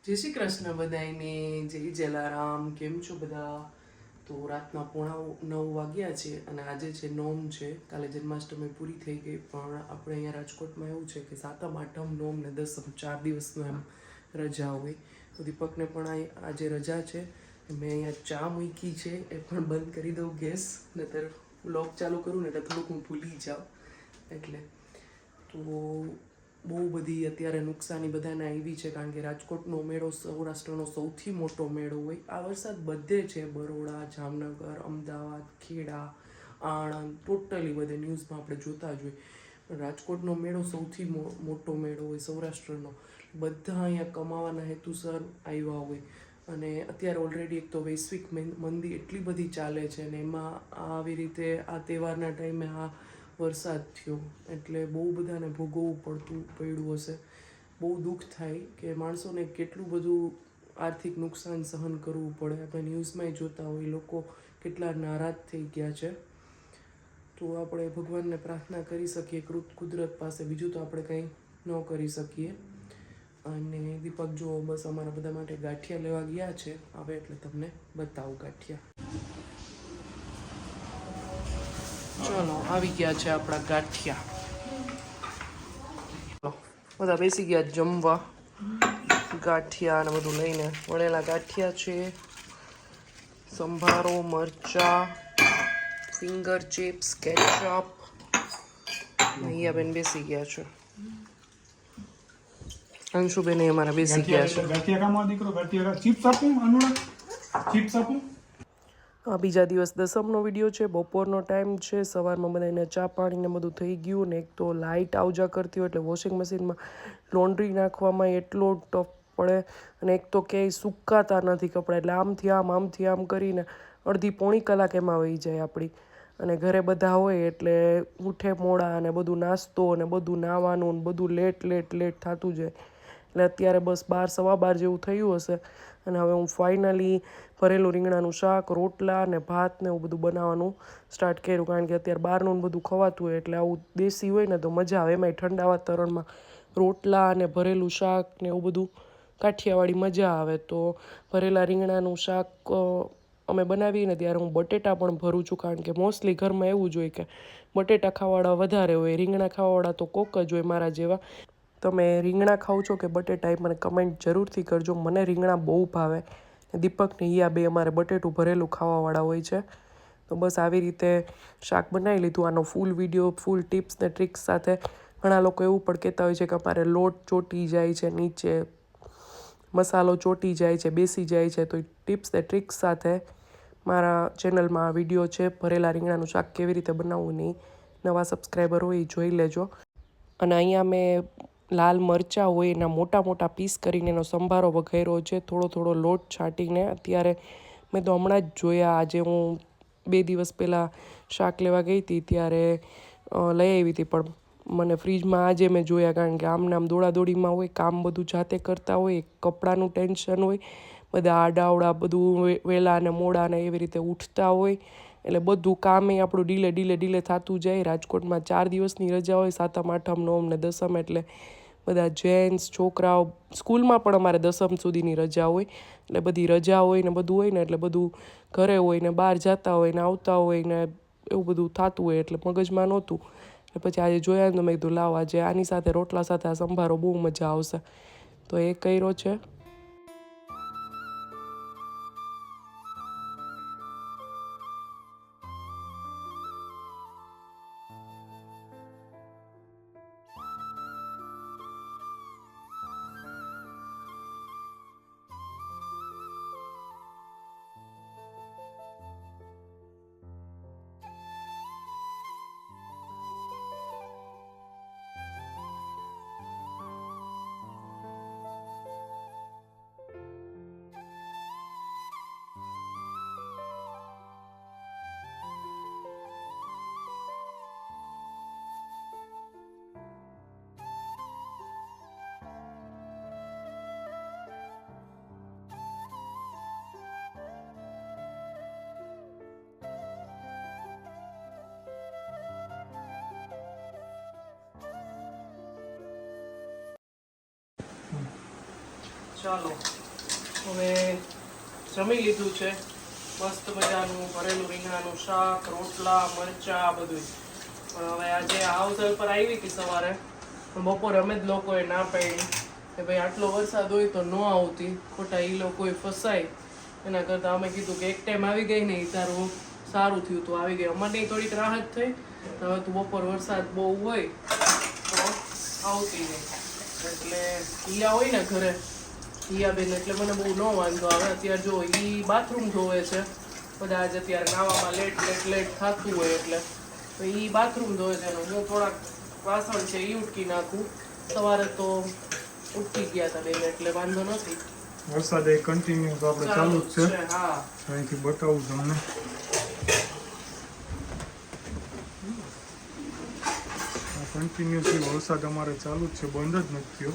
જય શ્રી કૃષ્ણ બધાને, જય જલારામ. કેમ છો બધા? તો રાતના 8:45 વાગ્યા છે અને આજે છે નોમ છે. કાલે જન્માષ્ટમી પૂરી થઈ ગઈ, પણ આપણે અહીંયા રાજકોટમાં એવું છે કે સાતમ આઠમ નોમ ને દસમ 4 દિવસનું એમ રજા હોય. તો દીપકને પણ આજે રજા છે. મેં અહીંયા ચા મૂકી છે, એ પણ બંધ કરી દઉં ગેસ, નહીતર વ્લોગ ચાલુ કરું ને એટલે થોડુંક હું ભૂલી જાઉં. એટલે તો બહુ બધી અત્યારે નુકસાની બધાને આવી છે, કારણ કે રાજકોટનો મેળો સૌરાષ્ટ્રનો સૌથી મોટો મેળો હોય. આ વરસાદ બધે છે, બરોડા, જામનગર, અમદાવાદ, ખેડા, આણંદ, ટોટલી બધે ન્યૂઝમાં આપણે જોતા જ હોય. પણ રાજકોટનો મેળો સૌથી મોટો મેળો હોય સૌરાષ્ટ્રનો. બધા અહીંયા કમાવાના હેતુસર આવ્યા હોય. અને અત્યારે ઓલરેડી એક તો વૈશ્વિક મંદી એટલી બધી ચાલે છે, અને એમાં આવી રીતે આ તહેવારના ટાઈમે આ વરસાદ થયો એટલે બહુ બધાને ભોગવવું પડ્યું હશે. બહુ દુઃખ થાય કે માણસોને કેટલું બધું આર્થિક નુકસાન સહન કરવું પડે. આપણે ન્યૂઝમાંય જોતા હોય લોકો કેટલા નારાજ થઈ ગયા છે. તો આપણે ભગવાનને પ્રાર્થના કરી શકીએ કુદરત પાસે, બીજું તો આપણે કંઈ ન કરી શકીએ. અને દીપક જો બસ અમારા બધા માટે ગાંઠિયા લેવા ગયા છે, આવે એટલે તમને બતાવું ગાંઠિયા. ચલો, આવી ગયા છે આપણા ગાંઠિયા. બધા બેસી ગયા જમવા. ગાંઠિયા ને બધું લઈને વળેલા ગાંઠિયા છે, સંભારો, મરચા, ફિંગર ચિપ્સ, કેચઅપ. અહીંયા બેન બેસી ગયા છે. અંશુબેન અમારા બેસી ગયા છે. ગાંઠિયા કામમાં દીકરો ગાંઠિયા ચિપ્સ આપું અનુડા ચિપ્સ આપું. આ બીજા દિવસ દસમનો વિડીયો છે. બપોરનો ટાઈમ છે. સવારમાં બધાને ચા પાણી ને બધું થઈ ગયું ને એક તો લાઇટ આવજા કરતી હોય એટલે વોશિંગ મશીનમાં લોન્ડ્રી નાખવામાં એટલો ટફ પડે. અને એક તો ક્યાંય સુકાતા નથી કપડાં, એટલે આમથી આમ કરીને અડધી પોણી કલાક એમાં વહી જાય આપણી. અને ઘરે બધા હોય એટલે ઉઠે મોડા અને બધું નાસ્તો અને બધું નાવાનું ને બધું લેટ થતું જાય. એટલે અત્યારે બસ 12 સવા 12 જેવું થયું હશે. અને હવે હું ફાઇનલી ભરેલું રીંગણાનું શાક, રોટલા ને ભાત ને એવું બધું બનાવવાનું સ્ટાર્ટ કર્યું, કારણ કે અત્યારે બહારનું બધું ખવાતું હોય એટલે આવું દેશી હોય ને તો મજા આવે. એમાંય ઠંડા વાતાવરણમાં રોટલા અને ભરેલું શાક ને એવું બધું કાઠિયાવાડી મજા આવે. તો ભરેલા રીંગણાનું શાક અમે બનાવીને ત્યારે હું બટેટા પણ ભરું છું, કારણ કે મોસ્ટલી ઘરમાં એવું જ હોય કે બટેટા ખાવાવાળા વધારે હોય, રીંગણા ખાવાવાળા તો કોક જ હોય મારા જેવા. તમે રીંગણા ખાવ છો કે બટેટા એ મને કમેન્ટ જરૂરથી કરજો. મને રીંગણા બહુ ભાવે. દીપક ને ઈયા બે અમારે બટેટું ભરેલું ખાવાવાળા હોય છે. તો બસ આવી રીતે શાક બનાવી લીધું. આનો ફૂલ વિડીયો, ફૂલ ટિપ્સ ને ટ્રિક્સ સાથે. ઘણા લોકો એવું પણ કહેતા હોય છે કે અમારે લોટ ચોટી જાય છે નીચે, મસાલો ચોટી જાય છે, બેસી જાય છે. તો એ ટિપ્સ ને ટ્રિક્સ સાથે મારા ચેનલમાં વિડીયો છે. ભરેલા રીંગણાનું શાક કેવી રીતે બનાવવું નહીં. નવા સબસ્ક્રાઈબર હોય એ જોઈ લેજો. અને અહીંયા મેં લાલ મરચાં હોય એના મોટા મોટા પીસ કરીને એનો સંભારો વઘાર્યો છે, થોડો લોટ છાંટીને. અત્યારે મેં તો હમણાં જ જોયા, આજે હું 2 દિવસ પહેલાં શાક લેવા ગઈ હતી ત્યારે લઈ આવી હતી, પણ મને ફ્રીજમાં આજે મેં જોયા, કારણ કે આમ દોડાદોડીમાં હોય, કામ બધું જાતે કરતા હોય, કપડાનું ટેન્શન હોય, બધા આડાવડા બધું વહેલા અને મોડા ને એવી રીતે ઉઠતા હોય, એટલે બધું કામે આપણું ડીલે થતું જાય. રાજકોટમાં 4 દિવસની રજા હોય, સાતમ આઠમ નોમ ને દસમ, એટલે બધા જેન્ટ્સ છોકરાઓ સ્કૂલમાં પણ અમારે દસમ સુધીની રજા હોય. એટલે બધી રજા હોય ને બધું હોય ને એટલે બધું ઘરે હોય ને બહાર જતા હોય ને આવતા હોય ને એવું બધું થતું હોય, એટલે મગજમાં નહોતું. પછી આજે જોયા ને તો મેં કીધું લાવ આજે આની સાથે રોટલા સાથે આ સંભારો બહુ મજા આવશે, તો એ કર્યો છે. ચાલો હવે જમી લીધું છે, મસ્ત મજાનું ભરેલું રીંગણાનું શાક, રોટલા, મરચા બધું. પણ હવે આજે હાઉસ પર આવી હતી સવારે, પણ બપોરે અમે જ લોકોએ ના પાડી કે ભાઈ આટલો વરસાદ હોય તો ન આવતી, ખોટા એ લોકોએ ફસાય. એના કરતાં અમે કીધું કે એક ટાઈમ આવી ગઈ ને એ તારું સારું થયું, તો આવી ગઈ. અમારે થોડીક રાહત થઈ. હવે તો બપોર વરસાદ બહુ હોય તો આવતી નહીં. એટલે ઈયા હોય ને ઘરે, ઈયા બેન, એટલે મને બહુ ન વાંધો આવે. અત્યારે જો ઈ બાથરૂમ ધોવે છે, બધા આજે અત્યારે નાવામાં લેટ થતું હોય એટલે તો ઈ બાથરૂમ ધોવે છે. હું થોડાક વાસણ છે ઈ ઉટકી નાખું. સવારે તો ઉટકી ગયા હતા બેન, એટલે વાંધો નથી. વરસાદ એ કન્ટિન્યુ આપણે ચાલુ જ છે. હા, અહીંથી બતાવું તમને. કન્ટિન્યુઅસલી વરસાદ અમારે ચાલુ જ છે, બંધ જ નથી થયો.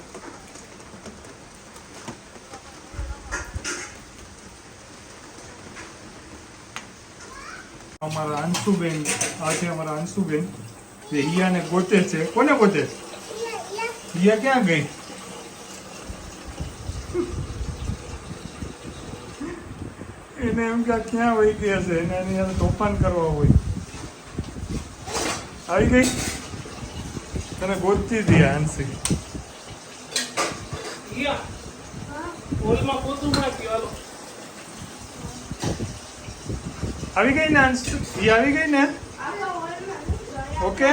અમારા અંશુબેન, આ છે અમારા અંશુબેન, જે હિયાને ગોતે છે. કોને ગોતે છે? હિયા ક્યાં ગઈ? એને એમ કે ક્યાં વહી ગયા છે, એને એની હારે તોફાન કરવા હોય. આવી ગઈ? તને ગોતતી હતી આંસી. ઓલમાં પોતું નાખ્યું. હાલો, આવી ગઈ ને અંશુ? ઈ આવી ગઈ ને? ઓકે.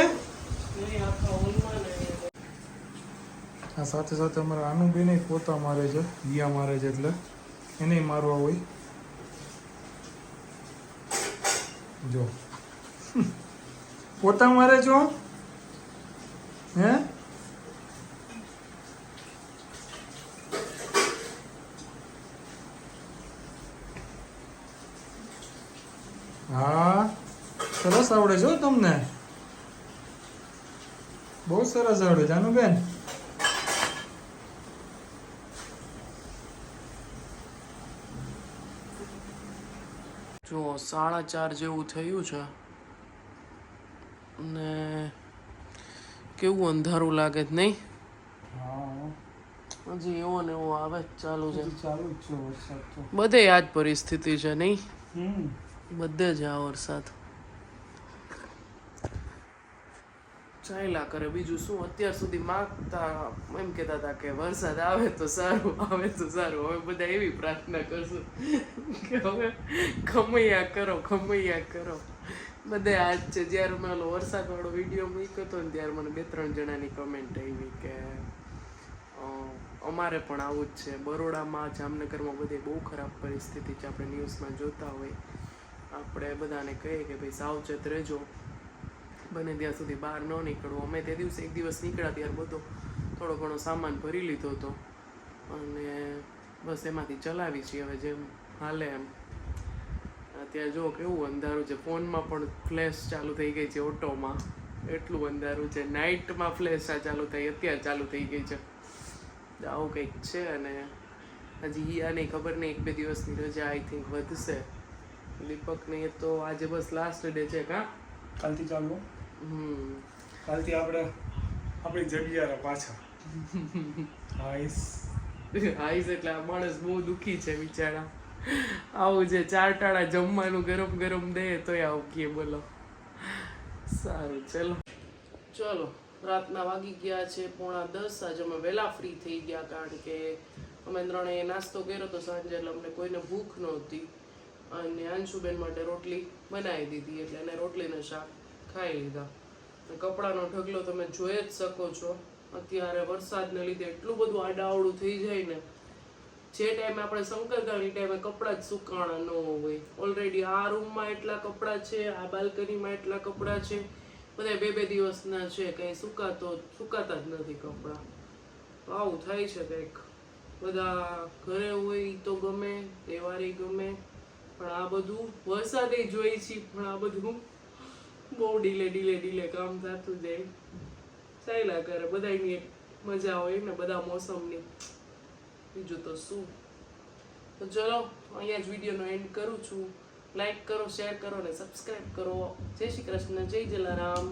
આ સાથે સાથે અમારા આનુબેને પોતા મારે છે, હિયા મારે છે, એટલે એને મારવા હોય. જો પોતા મારે છો હે? હા, સરસ આવડે છો તમને, બહુ સરસ આવડે જાનુબેન. જો 4:30 જેવું થયું છે ને કેવું અંધારું લાગે છે નહીં? હા, હજી એવો ને એવો આવે જ ચાલુ છે. ચાલુ જ છે વરસાદ તો. બધે આ જ પરિસ્થિતિ છે નહીં? હમ, બધે જ આ વરસાદ ચાલ્યા કરે. બીજું શું, અત્યાર સુધી માગતા એમ કહેતા હતા કે વરસાદ આવે તો સારું, આવે તો સારું. હવે બધા એવી પ્રાર્થના કરશું કે હવે ખમૈયા કરો. બધે આજ છે. જ્યારે મેં ઓલો વરસાદવાળો વિડીયો મૂક્યો હતો ને ત્યારે મને 2-3 જણાની કમેન્ટ આવી કે અમારે પણ આવું જ છે. બરોડામાં, જામનગરમાં બધે બહુ ખરાબ પરિસ્થિતિ છે. આપણે ન્યૂઝમાં જોતા હોય. આપણે બધાને કહીએ કે ભાઈ સાવચેત રહેજો, બને ત્યાં સુધી બહાર ન નીકળવું. અમે તે દિવસે એક દિવસ નીકળ્યા ત્યારે બધો થોડો ઘણો સામાન ભરી લીધો હતો અને બસ એમાંથી ચલાવી છીએ હવે જેમ હાલે એમ. અત્યારે જો કેવું અંધારું છે, ફોનમાં પણ ફ્લેશ ચાલુ થઈ ગઈ છે ઓટોમાં, એટલું અંધારું છે. નાઇટમાં ફ્લેશ ચાલુ થઈ, અત્યારે ચાલુ થઈ ગઈ છે. આવું કંઈક છે. અને હજી હિયાની ખબર નહીં, 1-2 દિવસની રજા આઈ થિંક વધશે. દીપકની તો આજે બસ લાસ્ટ ડે છે. કાં કાલથી ચાલુ. કાલથી આપણે આપણી જગ્યાએ પાછા. આઈસ એટલે આ માણસ બહુ દુઃખી છે બિચારા. આવું છે 4 ટાળા જમવાનું ગરમ ગરમ દે તોય આવું કે બોલો. સારું, ચલો રાતના વાગી ગયા છે 9:45. આજે અમે વહેલા ફ્રી થઈ ગયા કારણ કે અમે ત્રણેય નાસ્તો કર્યો તો સાંજે, એટલે અમને કોઈને ભૂખ નહોતી. અને અંશુબેન માટે રોટલી બનાવી દીધી એટલે એને રોટલીને શાક ખાઈ લીધા. કપડાનો ઢગલો તમે જોઈ જ શકો છો. અત્યારે વરસાદને લીધે એટલું બધું આડાવડું થઈ જાય ને, જે ટાઈમે આપણે શંકરગાળી ટાઈમે કપડાં જ સુકાણા ન હોય. ઓલરેડી આ રૂમમાં એટલા કપડાં છે, આ બાલ્કનીમાં એટલા કપડાં છે, બધા 2-2 દિવસના છે, કંઈ સુકાતા જ નથી કપડાં. આવું થાય છે કંઈક. બધા ઘરે હોય તો ગમે, તહેવારે ગમે, પણ આ બધું વરસાદે જોઈ છે, પણ આ બધું બહુ ડીલે કામ થતું જાય. ચાલ્યા કરે, બધાની એક મજા હોય ને બધા મોસમની, બીજું તો શું. તો ચલો અહીંયા જ વિડીયોનો એન્ડ કરું છું. લાઈક કરો, શેર કરો અને સબસ્ક્રાઈબ કરો. જય શ્રી કૃષ્ણ, જય જલારામ.